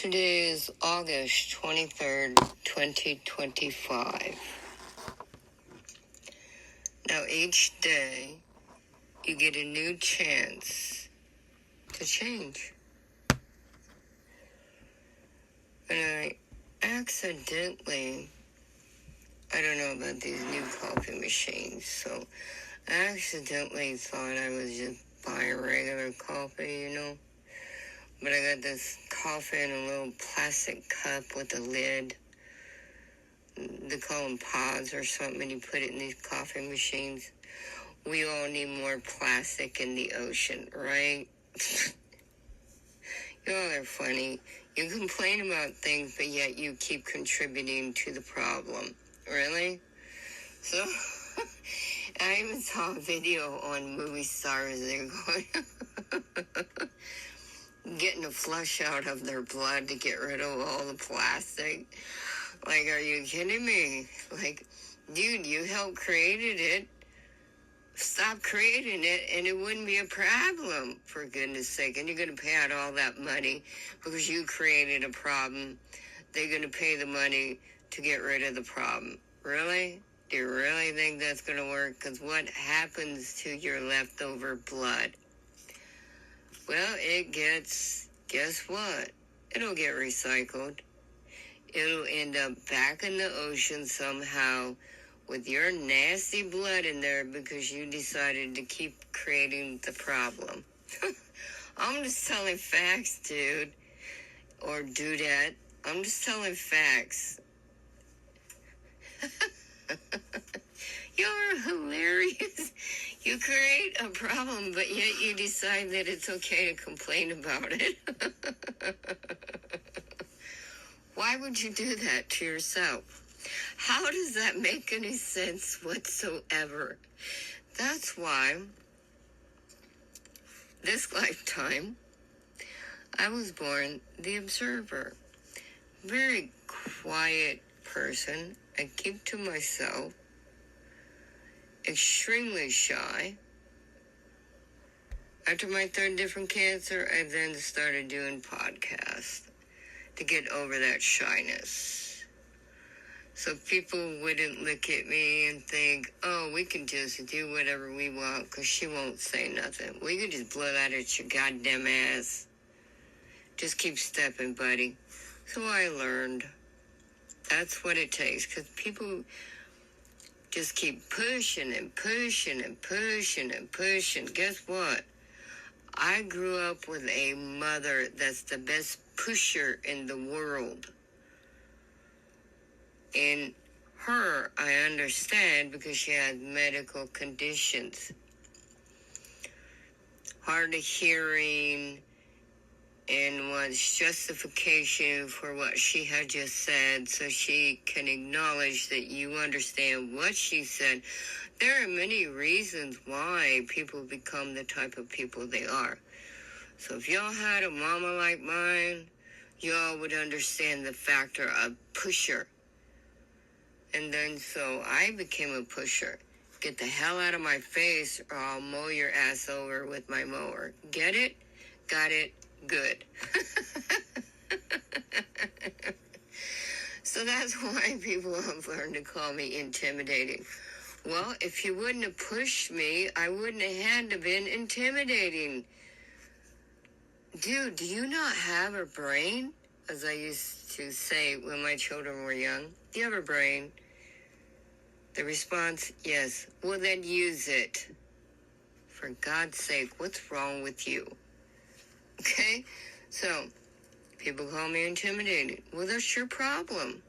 Today is August 23rd, 2025. Now each day you get a new chance to change. And I accidentally, I don't know about these new coffee machines, so I accidentally thought I was just buying regular coffee, But I got this coffee in a little plastic cup with a lid. They call them pods or something, and you put it in these coffee machines. We all need more plastic in the ocean, right? Y'all are funny. You complain about things, but yet you keep contributing to the problem. Really? So, I even saw a video on movie stars. They're going... getting a flush out of their blood to get rid of all the plastic. Like, are you kidding me? Like, dude, you helped created it. Stop creating it and it wouldn't be a problem, for goodness sake. And you're going to pay out all that money because you created a problem. They're going to pay the money to get rid of the problem. Really? Do you really think that's going to work? Because what happens to your leftover blood? Well, guess what? It'll get recycled. It'll end up back in the ocean somehow with your nasty blood in there because you decided to keep creating the problem. I'm just telling facts, dude. Or dudette. I'm just telling facts. You're hilarious. You create a problem, but yet you decide that it's okay to complain about it. Why would you do that to yourself? How does that make any sense whatsoever? That's why this lifetime I was born the observer. Very quiet person. I keep to myself. Extremely shy. After my third different cancer, I then started doing podcasts to get over that shyness. So people wouldn't look at me and think, oh, we can just do whatever we want because she won't say nothing. We can just blow that at your goddamn ass. Just keep stepping, buddy. So I learned. That's what it takes, because people just keep pushing and pushing and pushing and pushing. Guess what? I grew up with a mother that's the best pusher in the world. And her, I understand because she has medical conditions. Hard of hearing, and wants justification for what she had just said so she can acknowledge that you understand what she said. There are many reasons why people become the type of people they are. So if y'all had a mama like mine, y'all would understand the factor of pusher. And then so I became a pusher. Get the hell out of my face or I'll mow your ass over with my mower. Get it? Got it? Good. So that's why people have learned to call me intimidating. Well, if you wouldn't have pushed me, I wouldn't have had to been intimidating. Dude, do you not have a brain? As I used to say when my children were young. Do you have a brain? The response, yes. Well, then use it. For God's sake, what's wrong with you? Okay? So, people call me intimidating. Well, that's your problem.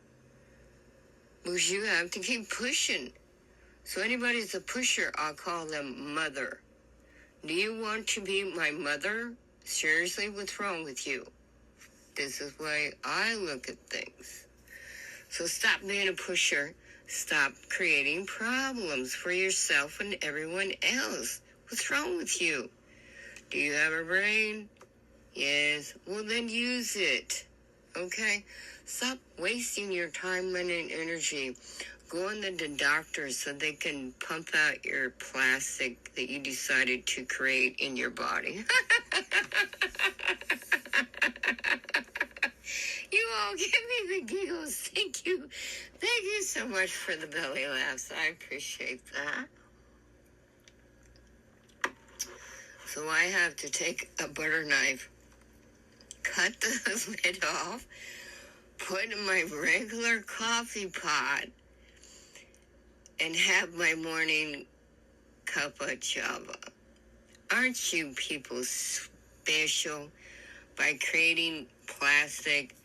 Because you have to keep pushing. So anybody's a pusher, I'll call them mother. Do you want to be my mother? Seriously, what's wrong with you? This is why I look at things. So stop being a pusher. Stop creating problems for yourself and everyone else. What's wrong with you? Do you have a brain? Yes. Well, then use it. Okay? Stop wasting your time, money, and energy going to the doctor so they can pump out your plastic that you decided to create in your body. Oh, give me the giggles. Thank you. Thank you so much for the belly laughs. I appreciate that. So I have to take a butter knife, cut the lid off, put in my regular coffee pot, and have my morning cup of java. Aren't you people special by creating plastic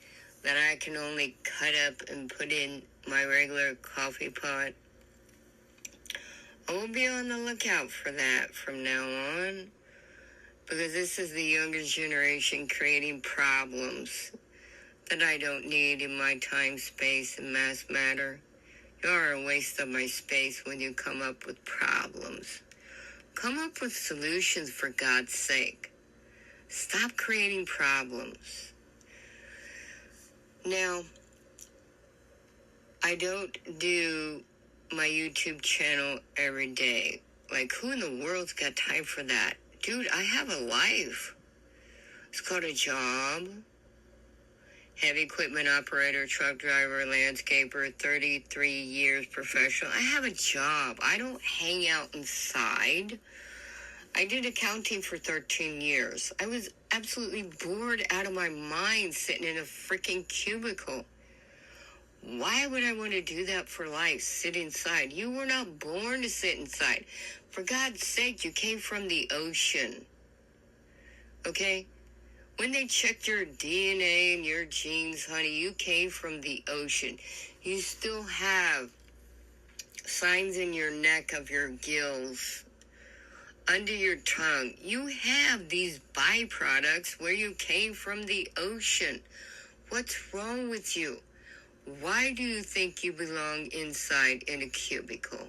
that I can only cut up and put in my regular coffee pot? I will be on the lookout for that from now on, because this is the younger generation creating problems that I don't need in my time, space, and mass matter. You're a waste of my space when you come up with problems. Come up with solutions, for God's sake. Stop creating problems. Now, I don't do my YouTube channel every day. Like, who in the world's got time for that? Dude, I have a life. It's called a job. Heavy equipment operator, truck driver, landscaper, 33 years professional. I have a job. I don't hang out inside. I did accounting for 13 years. I was absolutely bored out of my mind sitting in a freaking cubicle. Why would I want to do that for life? Sit inside. You were not born to sit inside. For God's sake, you came from the ocean. Okay? When they checked your DNA and your genes, honey, you came from the ocean. You still have signs in your neck of your gills, under your tongue. You have these byproducts where you came from the ocean. What's wrong with you? Why do you think you belong inside in a cubicle?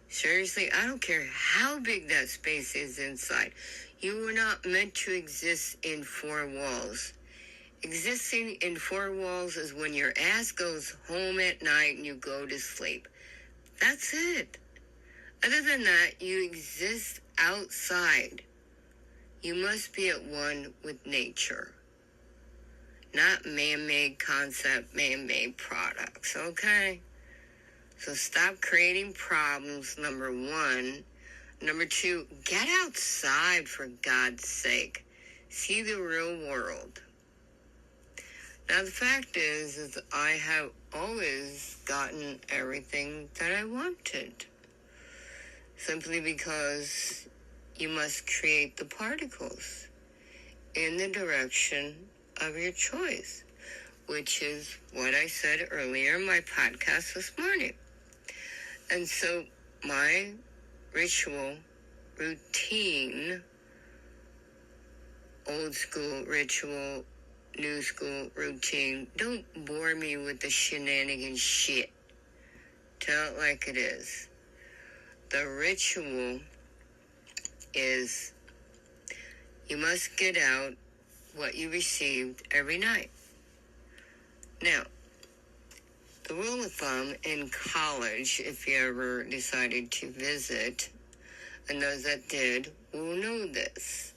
Seriously, I don't care how big that space is inside. You were not meant to exist in four walls. Existing in four walls is when your ass goes home at night and you go to sleep. That's it. Other than that, you exist outside. You must be at one with nature. Not man-made concept, man-made products, okay? So stop creating problems, number one. Number two, get outside, for God's sake. See the real world. Now, the fact is I have always gotten everything that I wanted. Simply because you must create the particles in the direction of your choice, which is what I said earlier in my podcast this morning. And so my ritual, routine, old school ritual, new school routine, don't bore me with the shenanigans shit. Tell it like it is. The ritual is you must get out what you received every night. Now, the rule of thumb in college, if you ever decided to visit, and those that did will know this.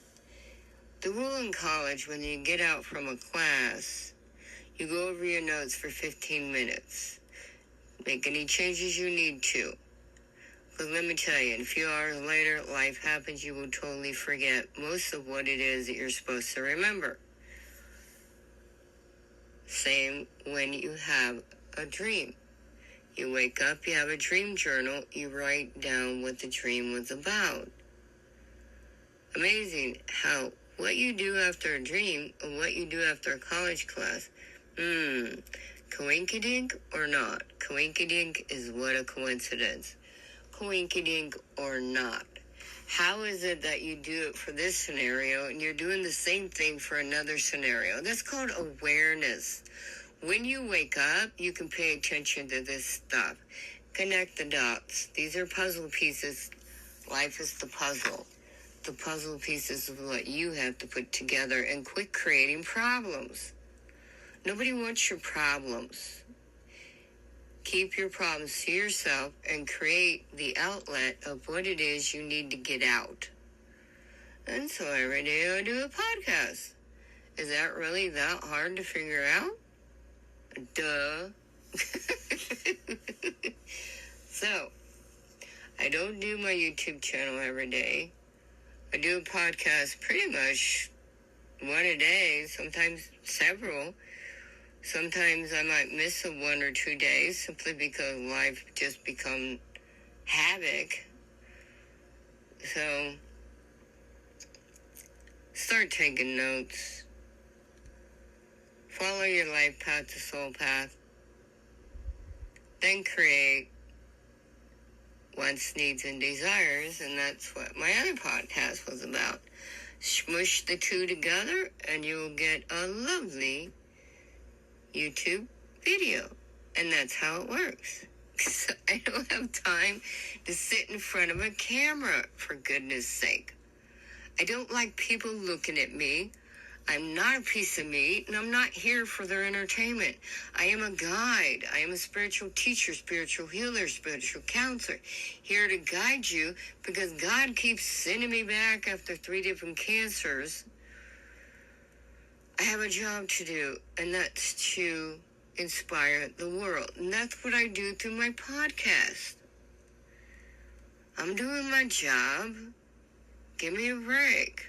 The rule in college, when you get out from a class, you go over your notes for 15 minutes. Make any changes you need to. But let me tell you, in a few hours later, life happens, you will totally forget most of what it is that you're supposed to remember. Same when you have a dream. You wake up, you have a dream journal, you write down what the dream was about. Amazing how what you do after a dream and what you do after a college class, coinkydink or not? Coinkydink is what a coincidence. Coinkydink or not. How is it that you do it for this scenario and you're doing the same thing for another scenario? That's called awareness. When you wake up, you can pay attention to this stuff. Connect the dots. These are puzzle pieces. Life is the puzzle. The puzzle pieces of what you have to put together, and quit creating problems. Nobody wants your problems. Keep your problems to yourself and create the outlet of what it is you need to get out. And so every day I do a podcast. Is that really that hard to figure out? Duh. So, I don't do my YouTube channel every day. I do a podcast pretty much one a day, sometimes several. Sometimes I might miss 1 or 2 days simply because life just becomes havoc. So, start taking notes. Follow your life path to soul path. Then create wants, needs, and desires, and that's what my other podcast was about. Smush the two together, and you'll get a lovely YouTube video. And that's how it works. So I don't have time to sit in front of a camera, for goodness sake. I don't like people looking at me. I'm not a piece of meat, and I'm not here for their entertainment. I am a guide. I am a spiritual teacher, spiritual healer, spiritual counselor, here to guide you because God keeps sending me back after 3 different cancers. I have a job to do, and that's to inspire the world. And that's what I do through my podcast. I'm doing my job. Give me a break.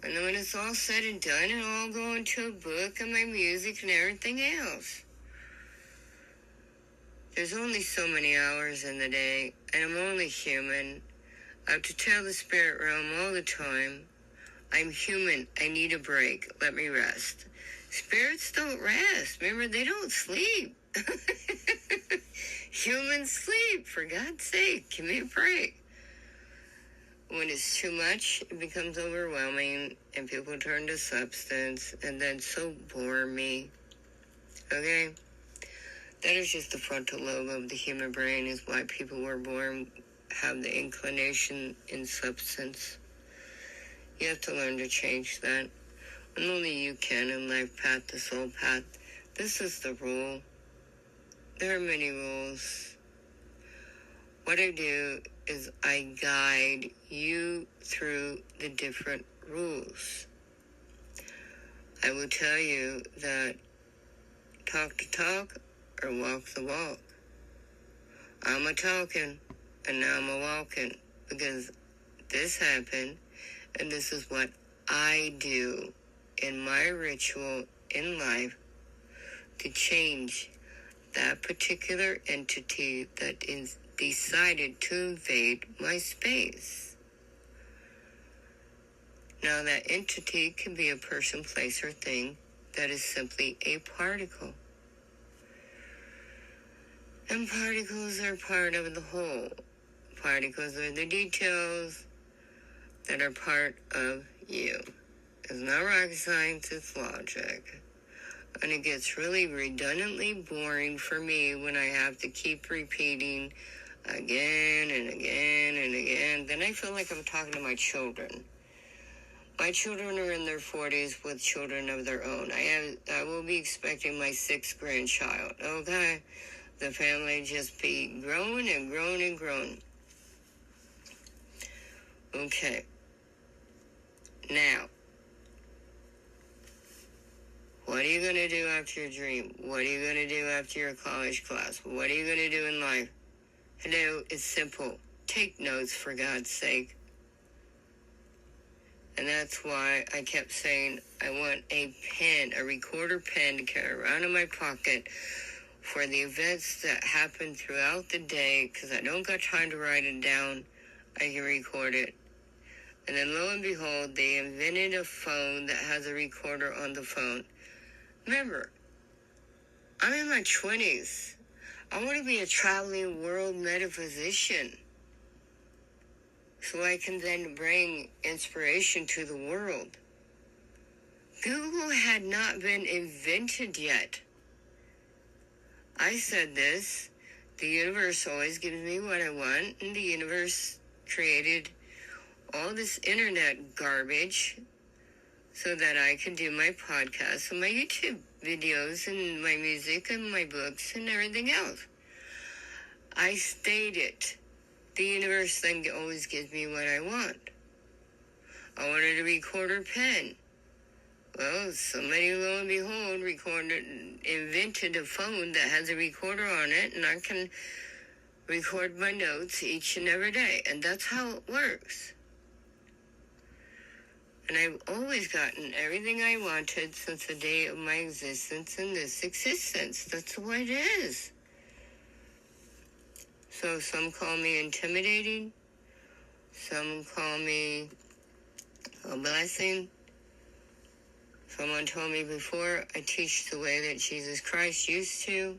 And then when it's all said and done, it'll all go into a book and my music and everything else. There's only so many hours in the day, and I'm only human. I have to tell the spirit realm all the time, I'm human. I need a break. Let me rest. Spirits don't rest. Remember, they don't sleep. Humans sleep, for God's sake. Give me a break. When it's too much, it becomes overwhelming, and people turn to substance, and then so bore me. Okay? That is just the frontal lobe of the human brain, is why people were born have the inclination in substance. You have to learn to change that. And only you can in life path, the soul path. This is the rule. There are many rules. What I do is I guide you through the different rules. I will tell you that talk the talk or walk the walk. I'm a talking and now I'm a walking because this happened and this is what I do in my ritual in life to change that particular entity that is decided to invade my space. Now that entity can be a person, place, or thing that is simply a particle. And particles are part of the whole. Particles are the details that are part of you. It's not rocket science, it's logic. And it gets really redundantly boring for me when I have to keep repeating again and again and again. Then I feel like I'm talking to my children. My children are in their 40s with children of their own. I will be expecting my 6th grandchild, okay? The family just be growing and growing and growing. Okay. Now, what are you going to do after your dream? What are you going to do after your college class? What are you going to do in life? Hello, it's simple. Take notes, for God's sake. And that's why I kept saying I want a pen, a recorder pen to carry around in my pocket for the events that happen throughout the day, because I don't got time to write it down. I can record it. And then lo and behold, they invented a phone that has a recorder on the phone. Remember, I'm in my 20s. I want to be a traveling world metaphysician so I can then bring inspiration to the world. Google had not been invented yet. I said this, the universe always gives me what I want, and the universe created all this internet garbage so that I can do my podcasts and my YouTube videos and my music and my books and everything else. I stated, the universe then always gives me what I want. I wanted a recorder pen. Well, Well, somebody, lo and behold, invented a phone that has a recorder on it, and I can record my notes each and every day. And that's how it works. And I've always gotten everything I wanted since the day of my existence in this existence. That's the way it is. So some call me intimidating. Some call me a blessing. Someone told me before, I teach the way that Jesus Christ used to.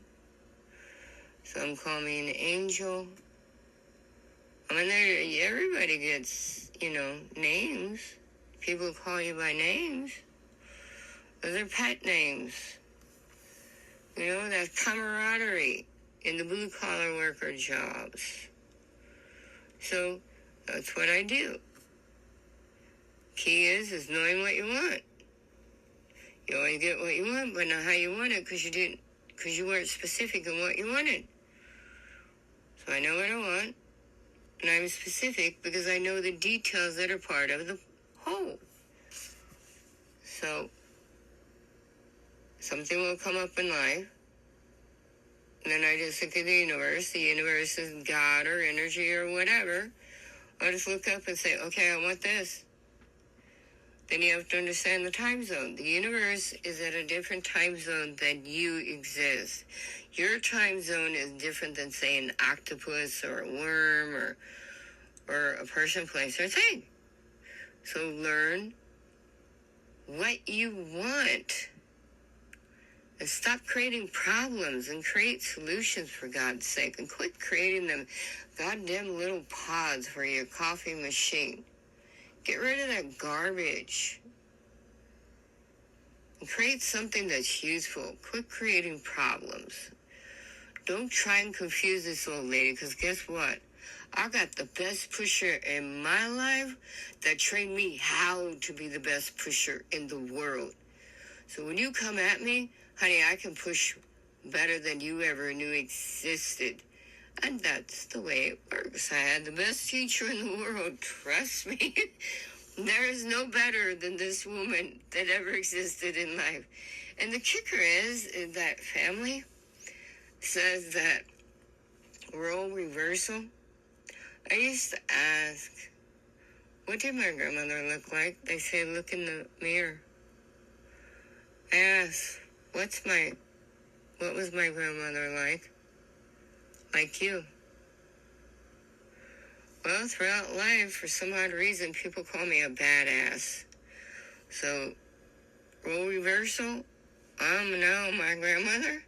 Some call me an angel. I mean, everybody gets, names. People call you by names. Those are pet names. That camaraderie in the blue-collar worker jobs. So that's what I do. Key is knowing what you want. You always get what you want, but not how you want it, because you weren't specific in what you wanted. So I know what I want, and I'm specific because I know the details that are part of the whole. So something will come up in life, and then I just look at the universe. The universe is God or energy or whatever. I'll just look up and say, okay, I want this. Then you have to understand the time zone. The universe is at a different time zone than you exist. Your time zone is different than, say, an octopus or a worm or a person, place, or thing. So learn what you want. And stop creating problems and create solutions, for God's sake. And quit creating them goddamn little pods for your coffee machine. Get rid of that garbage. And create something that's useful. Quit creating problems. Don't try and confuse this old lady, because guess what? I got the best pusher in my life that trained me how to be the best pusher in the world. So when you come at me, honey, I can push better than you ever knew existed. And that's the way it works. I had the best teacher in the world, trust me. There is no better than this woman that ever existed in life. And the kicker is that family says that role reversal. I used to ask, what did my grandmother look like? They say, look in the mirror. I asked, what was my grandmother like? Like you. Well, throughout life, for some odd reason, people call me a badass. So, role reversal, I'm now my grandmother,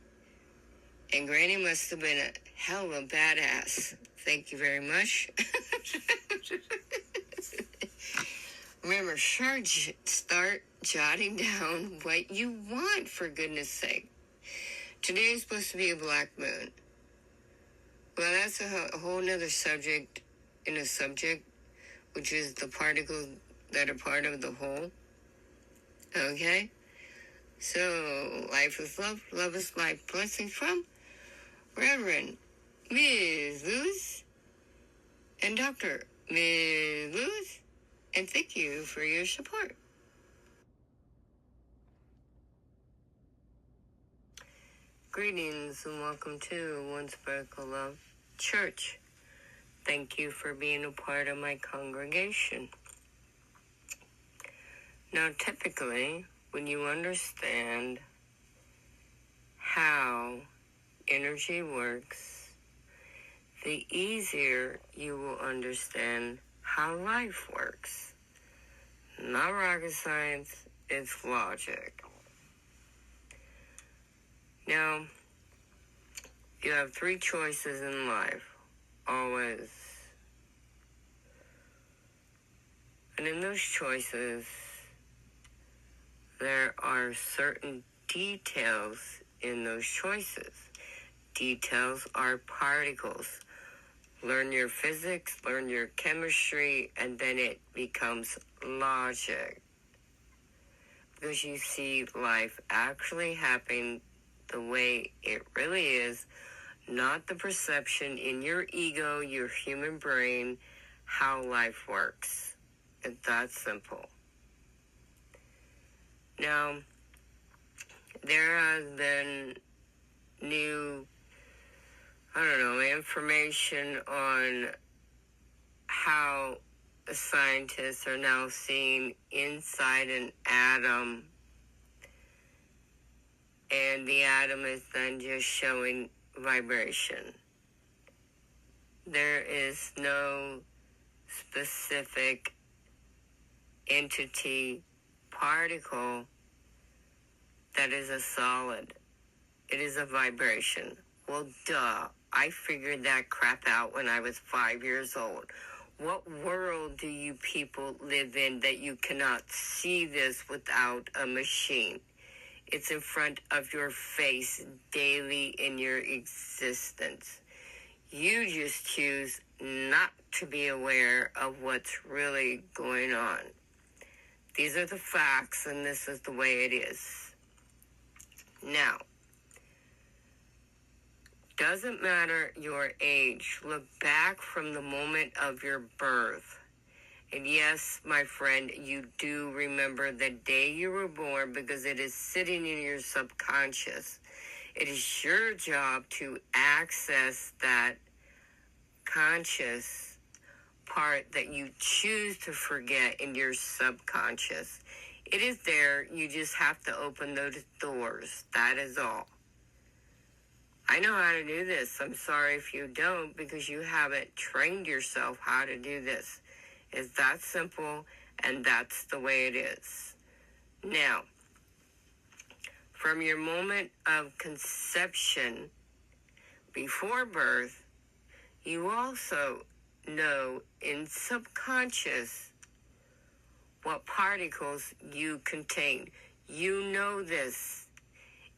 and Granny must have been a hell of a badass. Thank you very much. Remember, start jotting down what you want, for goodness sake. Today is supposed to be a black moon. Well, that's a whole nother subject in a subject, which is the particles that are part of the whole. Okay? So, life is love, love is life. Blessings from Reverend Ms. Lewis and Dr. Ms. Lewis, and thank you for your support. Greetings and welcome to One Sparkle Love Church. Thank you for being a part of my congregation. Now, typically, when you understand how energy works, the easier you will understand how life works. Not rocket science, it's logic. Now, you have three choices in life, always. And in those choices, there are certain details in those choices. Details are particles. Learn your physics, learn your chemistry, and then it becomes logic. Because you see life actually happening the way it really is, not the perception in your ego, your human brain, how life works. It's that simple. Now, there has been new, information on how scientists are now seeing inside an atom, and the atom is then just showing vibration. There is no specific entity, particle that is a solid. It is a vibration. Well, duh. I figured that crap out when I was 5 years old. What world do you people live in that you cannot see this without a machine? It's in front of your face daily in your existence. You just choose not to be aware of what's really going on. These are the facts, and this is the way it is. Now, doesn't matter your age. Look back from the moment of your birth. And yes, my friend, you do remember the day you were born because it is sitting in your subconscious. It is your job to access that conscious part that you choose to forget in your subconscious. It is there. You just have to open those doors. That is all. I know how to do this. I'm sorry if you don't, because you haven't trained yourself how to do this. It's that simple, and that's the way it is. Now, from your moment of conception, before birth, you also know in subconscious what particles you contain. You know this.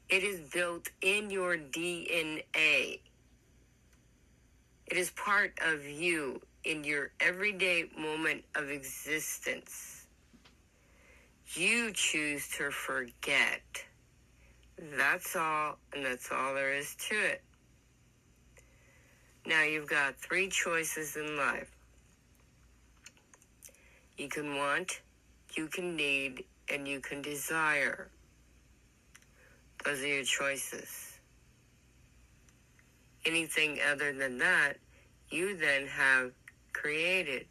It is built in your DNA. It is part of you in your everyday moment of existence. You choose to forget. That's all, and that's all there is to it. Now you've got 3 choices in life. You can want, you can need, and you can desire. Those are your choices. Anything other than that, you then have created.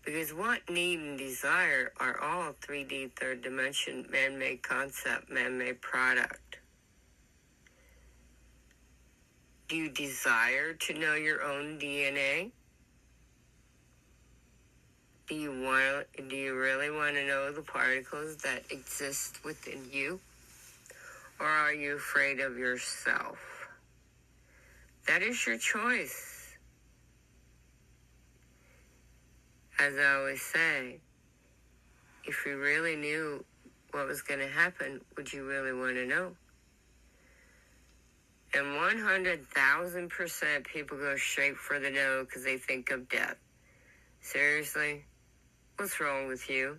Because want, need, and desire are all 3D, third dimension, man-made concept, man-made product. Do you desire to know your own DNA? Do you really want to know the particles that exist within you? Or are you afraid of yourself? That is your choice. As I always say, if you really knew what was going to happen, would you really want to know? And 100,000% people go straight for the no because they think of death. Seriously? What's wrong with you?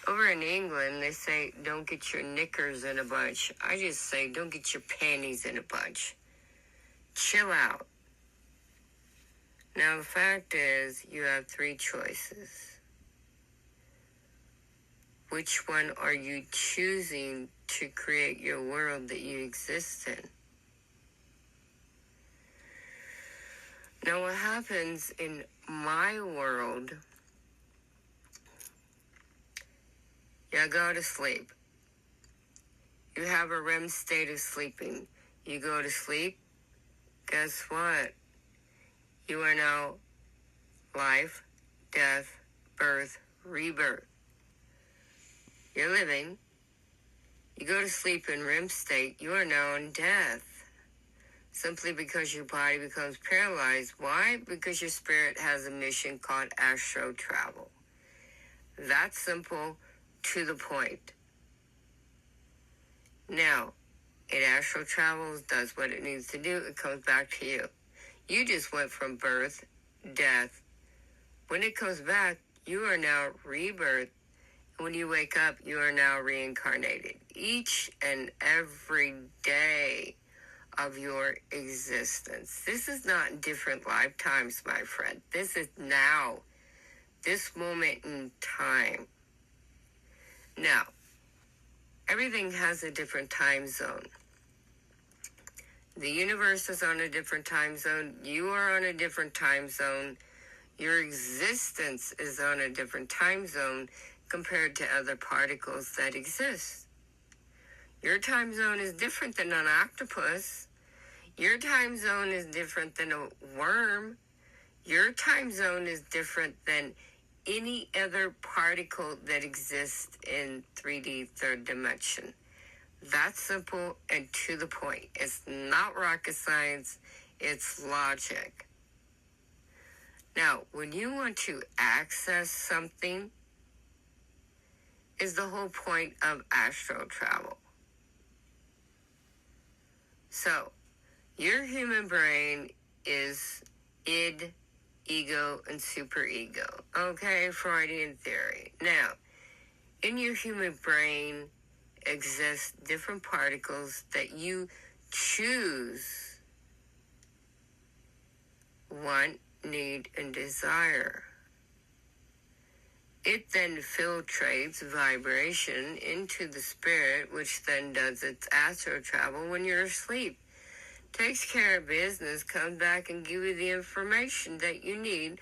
Over in England, they say, don't get your knickers in a bunch. I just say, don't get your panties in a bunch. Chill out. Now, the fact is, you have 3 choices. Which one are you choosing to create your world that you exist in? Now, what happens in my world, you go to sleep. You have a REM state of sleeping. You go to sleep. Guess what? You are now life, death, birth, rebirth. You're living. You go to sleep in REM state. You are now in death. Simply because your body becomes paralyzed. Why? Because your spirit has a mission called astral travel. That's simple. To the point. Now, it astral travels, does what it needs to do, it comes back to you. You just went from birth, death. When it comes back, you are now rebirth. And when you wake up, you are now reincarnated. Each and every day of your existence. This is not different lifetimes, my friend. This is now. This moment in time. Now, Everything has a different time zone. The universe is on a different time zone. You are on a different time zone. Your existence is on a different time zone compared to other particles that exist. Your time zone is different than an octopus. Your time zone is different than a worm. Your time zone is different than any other particle that exists in 3D, third dimension. That's simple and to the point. It's not rocket science, it's logic. Now, when you want to access something, is the whole point of astral travel. So, your human brain is id, ego, and superego. Okay, Freudian theory. Now, in your human brain exist different particles that you choose, want, need, and desire. It then filtrates vibration into the spirit, which then does its astral travel when you're asleep. Takes care of business, comes back and gives you the information that you need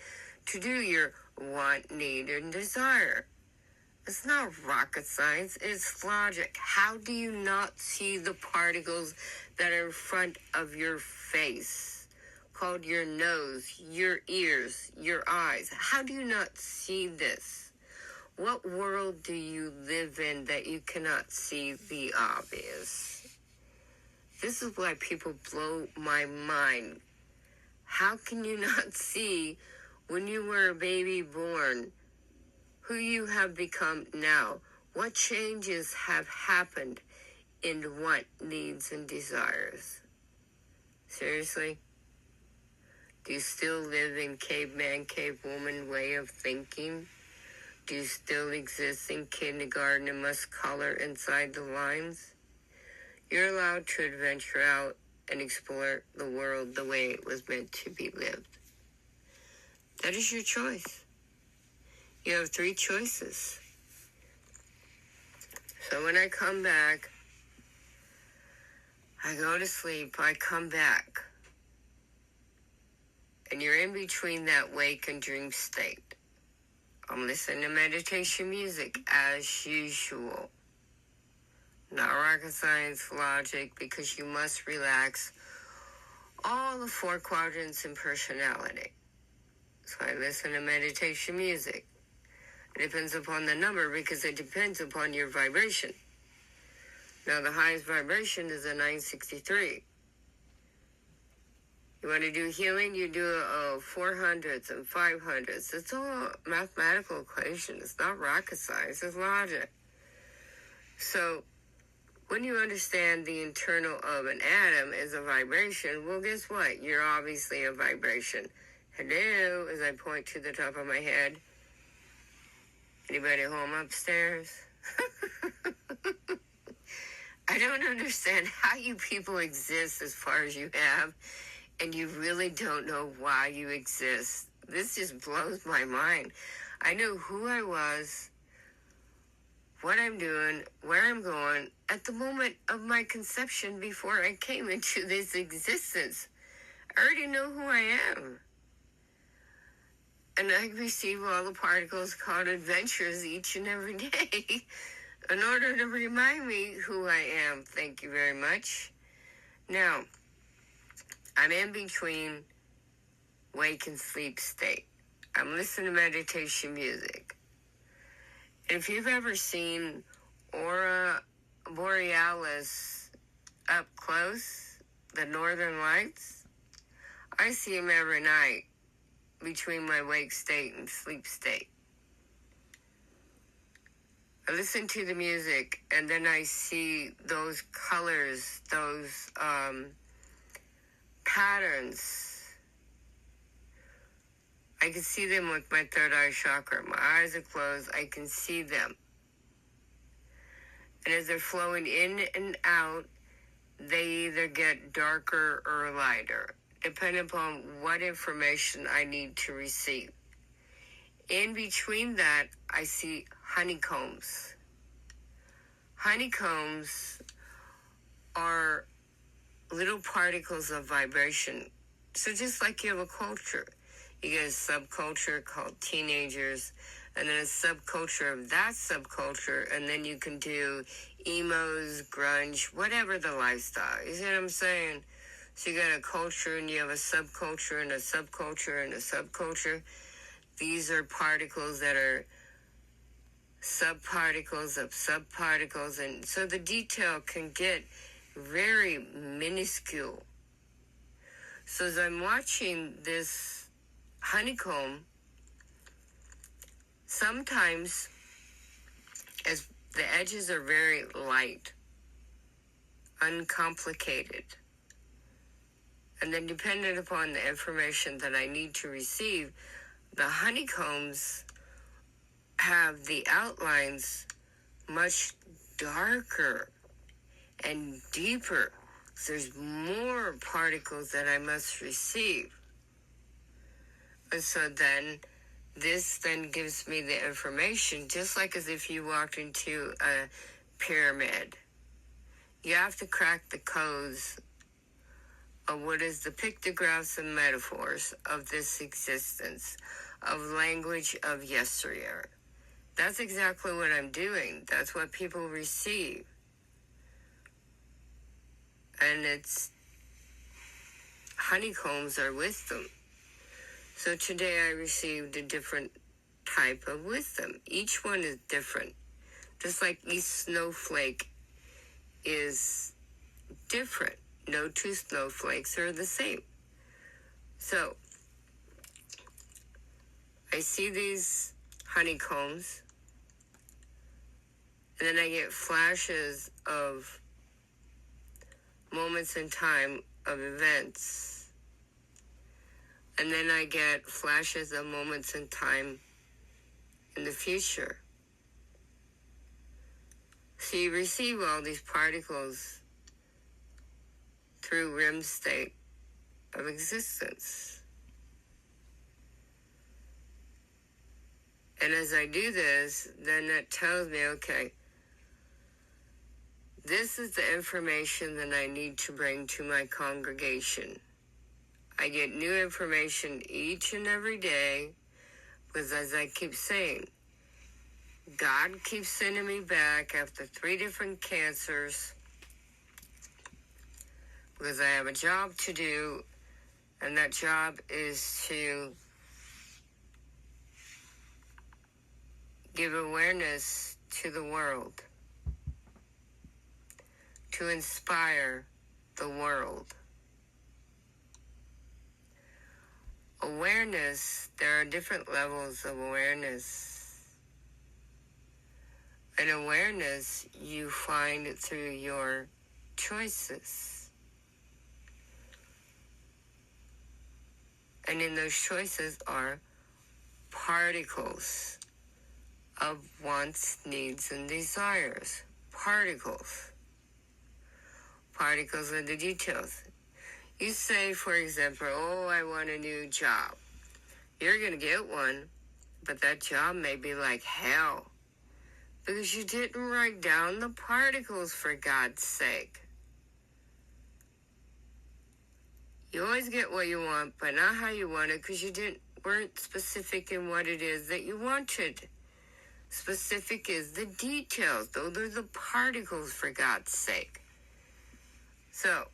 to do your want, need, and desire. It's not rocket science, it's logic. How do you not see the particles that are in front of your face, called your nose, your ears, your eyes? How do you not see this? What world do you live in that you cannot see the obvious? This is why people blow my mind. How can you not see when you were a baby born who you have become now? What changes have happened in want, needs, and desires? Seriously? Do you still live in caveman, cavewoman way of thinking? Do you still exist in kindergarten and must color inside the lines? You're allowed to adventure out and explore the world the way it was meant to be lived. That is your choice. You have 3 choices. So when I come back, I go to sleep, I come back, and you're in between that wake and dream state. I'm listening to meditation music as usual. Not rocket science, logic, because you must relax all the 4 quadrants in personality. So I listen to meditation music. It depends upon the number because it depends upon your vibration. Now the highest vibration is a 963. You want to do healing, you do 400s and 500s. It's all a mathematical equation. It's not rocket science, it's logic. So when you understand the internal of an atom is a vibration, well, guess what? You're obviously a vibration. Hello, as I point to the top of my head. Anybody home upstairs? I don't understand how you people exist as far as you have, and you really don't know why you exist. This just blows my mind. I know who I was, what I'm doing, where I'm going, at the moment of my conception before I came into this existence. I already know who I am. And I receive all the particles called adventures each and every day in order to remind me who I am. Thank you very much. Now, I'm in between wake and sleep state. I'm listening to meditation music. If you've ever seen Aurora Borealis up close, the northern lights, I see them every night between my wake state and sleep state. I listen to the music and then I see those colors, those patterns. I can see them with my third eye chakra. My eyes are closed. I can see them. And as they're flowing in and out, they either get darker or lighter, depending upon what information I need to receive. In between that, I see honeycombs. honeycombs are little particles of vibration. So just like you have a culture, you get a subculture called teenagers, and then a subculture of that subculture, and then you can do emos, grunge, whatever the lifestyle. You see what I'm saying? So you got a culture, and you have a subculture, and a subculture, and a subculture. These are particles that are subparticles of subparticles, and so the detail can get very minuscule. So as I'm watching this honeycomb, sometimes as the edges are very light, uncomplicated, and then dependent upon the information that I need to receive, the honeycombs have the outlines much darker and deeper. There's more particles that I must receive. And so then this then gives me the information, just like as if you walked into a pyramid. You have to crack the codes of what is the pictographs and metaphors of this existence, of language of yesteryear. That's exactly what I'm doing. That's what people receive. And it's honeycombs are wisdom. So today I received a different type of wisdom. Each one is different. Just like each snowflake is different. No two snowflakes are the same. So I see these honeycombs, and then I get flashes of moments in time of events, and then I get flashes of moments in time in the future. So you receive all these particles through REM state of existence. And as I do this, then that tells me, okay, this is the information that I need to bring to my congregation. I get new information each and every day, because as I keep saying, God keeps sending me back after 3 different cancers, because I have a job to do, and that job is to give awareness to the world, to inspire the world. Awareness, there are different levels of awareness. And awareness you find through your choices. And in those choices are particles of wants, needs, and desires. Particles. Particles are the details. You say, for example, oh, I want a new job. You're going to get one, but that job may be like hell, because you didn't write down the particles, for God's sake. You always get what you want, but not how you want it, because you weren't specific in what it is that you wanted. Specific is the details. Those are the particles, for God's sake. So,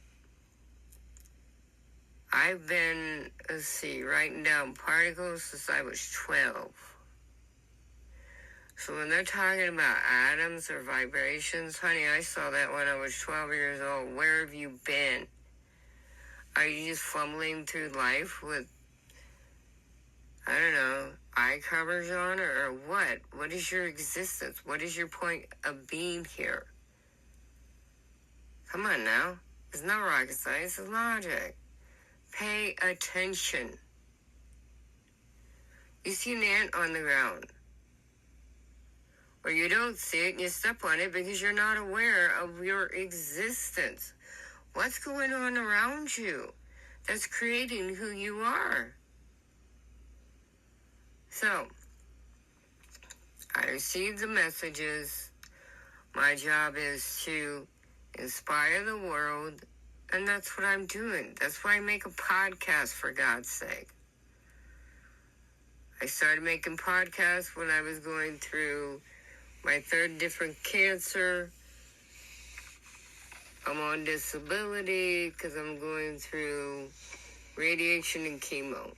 I've been, writing down particles since I was 12. So when they're talking about atoms or vibrations, honey, I saw that when I was 12 years old. Where have you been? Are you just fumbling through life with, I don't know, eye covers on, or what? What is your existence? What is your point of being here? Come on now. It's not rocket science, it's logic. Pay attention. You see an ant on the ground, or you don't see it and you step on it because you're not aware of your existence. What's going on around you that's creating who you are? So, I received the messages. My job is to inspire the world, and that's what I'm doing. That's why I make a podcast, for God's sake. I started making podcasts when I was going through my third different cancer. I'm on disability because I'm going through radiation and chemo.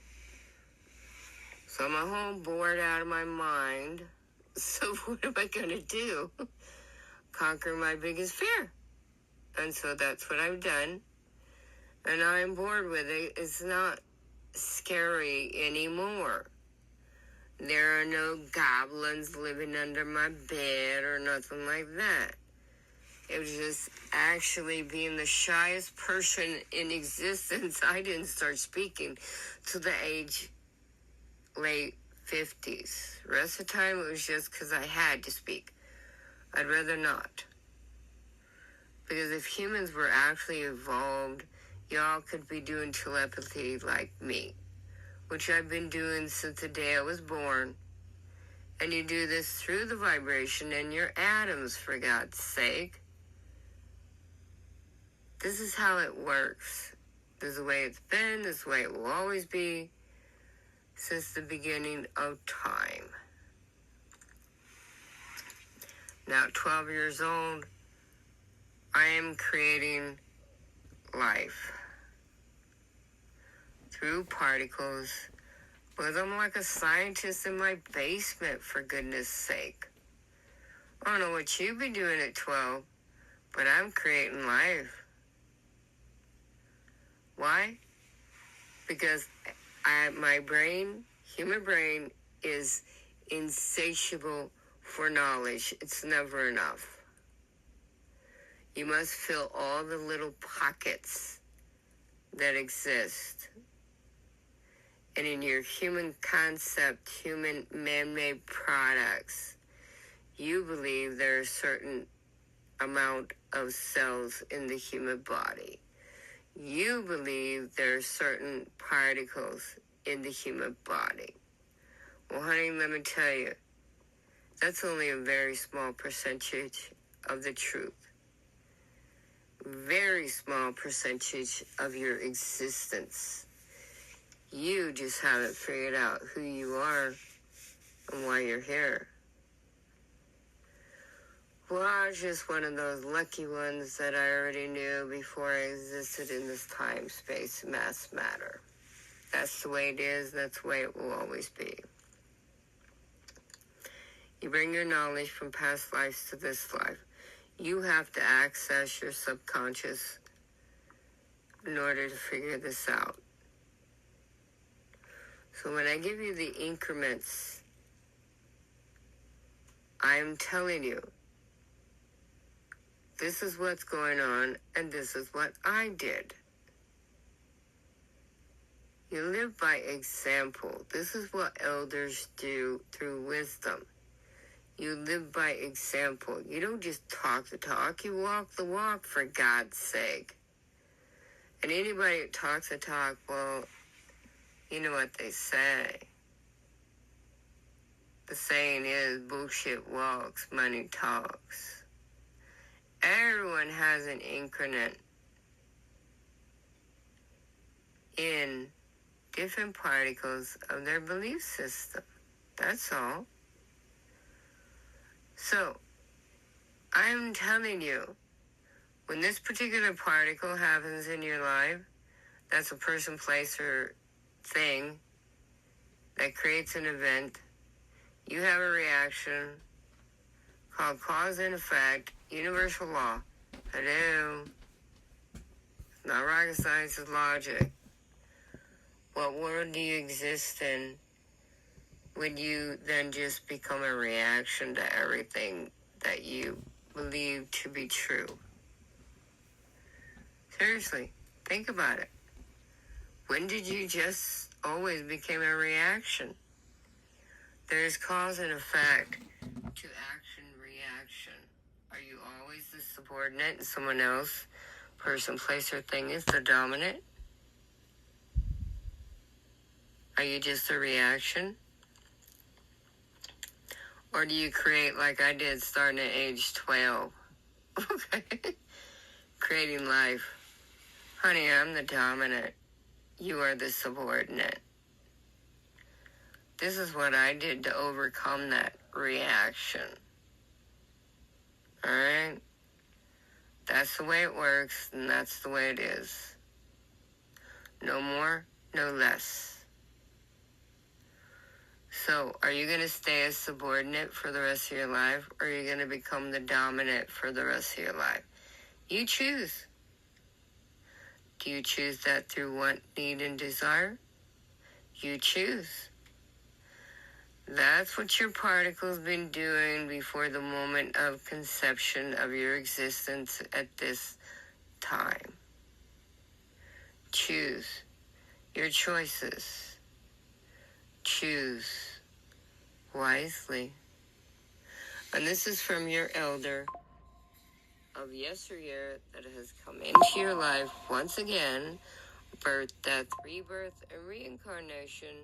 So I'm at home bored out of my mind. So what am I going to do? Conquer my biggest fear. And so that's what I've done. And I'm bored with it. It's not scary anymore. There are no goblins living under my bed or nothing like that. It was just actually being the shyest person in existence. I didn't start speaking till the age late 50s. The rest of the time it was just because I had to speak. I'd rather not. Because if humans were actually evolved, y'all could be doing telepathy like me, which I've been doing since the day I was born. And you do this through the vibration in your atoms, for God's sake. This is how it works. This is the way it's been. This is the way it will always be since the beginning of time. Now, at 12 years old, I am creating life through particles, because I'm like a scientist in my basement, for goodness sake. I don't know what you've been doing at 12, but I'm creating life. Why? Because my brain, human brain, is insatiable for knowledge. It's never enough. You must fill all the little pockets that exist. And in your human concept, human man-made products, you believe there are a certain amount of cells in the human body. You believe there are certain particles in the human body. Well, honey, let me tell you, that's only a very small percentage of the truth. Very small percentage of your existence. You just haven't figured out who you are and why you're here. Well, I was just one of those lucky ones that I already knew before I existed in this time, space, mass, matter. That's the way it is. That's the way it will always be. You bring your knowledge from past lives to this life. You have to access your subconscious in order to figure this out. So when I give you the increments, I'm telling you, this is what's going on, and this is what I did. You live by example. This is what elders do through wisdom. You live by example. You don't just talk the talk, you walk the walk, for God's sake. And anybody that talks the talk, well, you know what they say. The saying is, bullshit walks, money talks. Everyone has an increment in different particles of their belief system. That's all. So, I'm telling you, when this particular particle happens in your life, that's a person, place, or thing that creates an event, you have a reaction called cause and effect, universal law. Hello. Not rocket science, it's logic. What world do you exist in when you then just become a reaction to everything that you believe to be true? Seriously, think about it. When did you just always become a reaction? There's cause and effect to action, reaction. Are you always the subordinate and someone else, person, place, or thing is the dominant? Are you just a reaction? Or do you create like I did starting at age 12? Okay. Creating life. Honey, I'm the dominant. You are the subordinate. This is what I did to overcome that reaction. Alright? That's the way it works, and that's the way it is. No more, no less. So, are you going to stay as subordinate for the rest of your life, or are you going to become the dominant for the rest of your life? You choose. Do you choose that through want, need, and desire? You choose. That's what your particle's been doing before the moment of conception of your existence at this time. Choose your choices. Choose wisely. And this is from your elder of yesteryear that has come into your life once again, birth, death, rebirth, and reincarnation,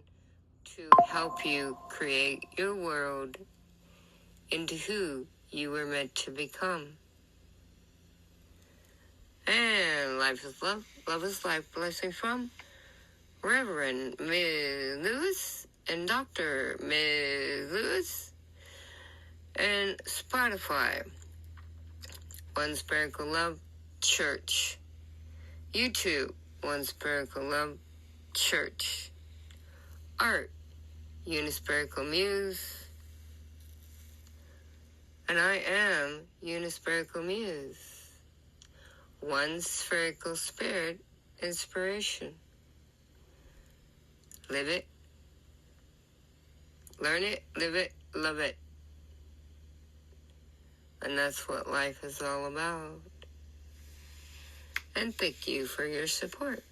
to help you create your world into who you were meant to become. And life is love, love is life. Blessing from Reverend Ms. Lewis and Dr. Ms. Lewis and Spotify. One Spherical Love Church. YouTube, One Spherical Love Church. Art, Unispherical Muse. And I am Unispherical Muse. One Spherical Spirit Inspiration. Live it. Learn it, live it, love it. And that's what life is all about. And thank you for your support.